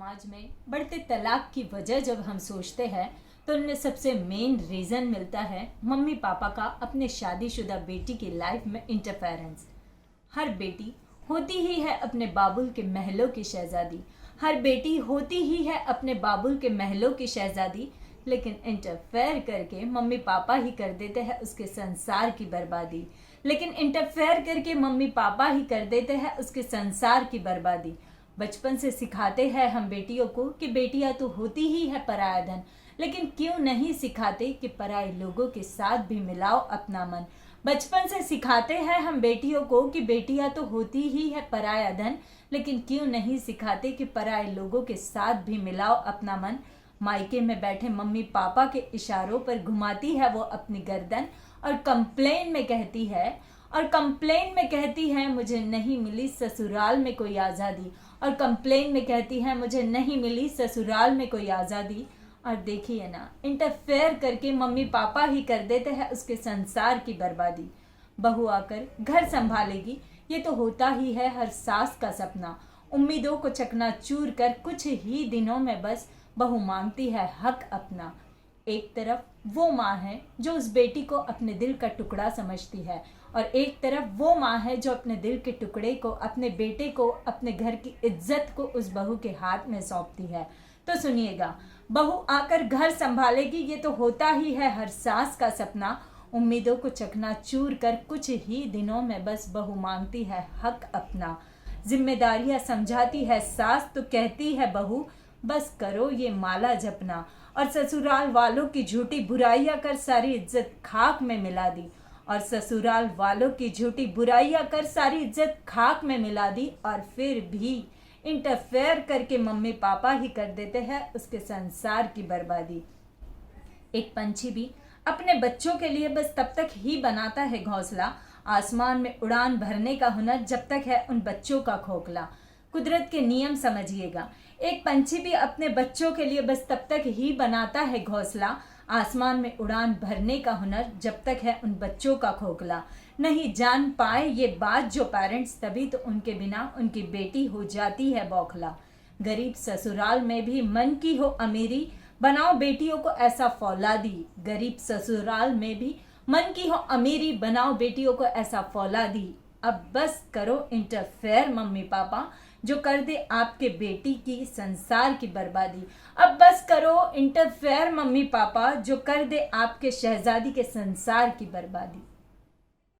समाज में बढ़ते तलाक की वजह जब हम सोचते हैं तो उनमें सबसे मेन रीज़न मिलता है मम्मी पापा का अपने शादीशुदा बेटी की लाइफ में इंटरफेरेंस। हर बेटी होती ही है अपने बाबुल के महलों की शहजादी, हर बेटी होती ही है अपने बाबुल के महलों की शहजादी, लेकिन इंटरफेयर करके मम्मी पापा ही कर देते हैं उसके संसार की बर्बादी। लेकिन इंटरफेयर करके मम्मी पापा ही कर देते हैं उसके संसार की बर्बादी। बचपन से सिखाते हैं हम बेटियों को कि बेटियां तो होती ही है पराया धन, लेकिन क्यों नहीं सिखाते कि पराए लोगों के साथ भी मिलाओ अपना मन। बचपन से सिखाते हैं हम बेटियों को कि बेटियां तो होती ही है पराया धन, लेकिन क्यों नहीं सिखाते कि पराए लोगों के साथ भी मिलाओ अपना मन। मायके में बैठे मम्मी पापा के इशारों पर घुमाती है वो अपनी गर्दन और कंप्लेन में कहती है मुझे नहीं मिली ससुराल में कोई आज़ादी, और कंप्लेन में कहती है मुझे नहीं मिली ससुराल में कोई आज़ादी। और देखिए ना, इंटरफेयर करके मम्मी पापा ही कर देते हैं उसके संसार की बर्बादी। बहू आकर घर संभालेगी ये तो होता ही है हर सास का सपना। उम्मीदों को चकनाचूर कर कुछ ही दिनों में बस बहू मांगती है हक अपना। एक तरफ वो माँ है जो उस बेटी को अपने दिल का टुकड़ा समझती है, और एक तरफ वो माँ है जो अपने दिल के टुकड़े को, अपने बेटे को, अपने घर की इज्जत को उस बहू के हाथ में सौंपती है। तो सुनिएगा, बहू आकर घर संभालेगी ये तो होता ही है हर सास का सपना। उम्मीदों को चकनाचूर कर कुछ ही दिनों में बस बहू मांगती है हक अपना। जिम्मेदारियां समझाती है सास तो कहती है बहू बस करो ये माला जपना, और ससुराल वालों की झूठी बुराइयां कर सारी इज्जत खाक में मिला दी, और ससुराल वालों की झूठी बुराइयां कर सारी इज्जत खाक में मिला दी। और फिर भी इंटरफेयर करके मम्मी पापा ही कर देते हैं उसके संसार की बर्बादी। एक पंछी भी अपने बच्चों के लिए बस तब तक ही बनाता है घोंसला, आसमान में उड़ान भरने का हुनर जब तक है उन बच्चों का खोखला। कुदरत के नियम समझिएगा, एक पंछी भी अपने बच्चों के लिए बस तब तक ही बनाता है घोंसला, आसमान में उड़ान भरने का हुनर जब तक है उन बच्चों का खोखला। नहीं जान पाए ये बात जो पेरेंट्स, तभी तो उनके बिना उनकी बेटी हो जाती है बौखला। गरीब ससुराल में भी मन की हो अमीरी, बनाओ बेटियों को ऐसा फौलादी। गरीब ससुराल में भी मन की हो अमीरी, बनाओ बेटियों को ऐसा फौलादी। अब बस करो इंटरफेयर मम्मी पापा जो कर दे आपके बेटी की संसार की बर्बादी। अब बस करो इंटरफेयर मम्मी पापा जो कर दे आपके शहजादी के संसार की बर्बादी।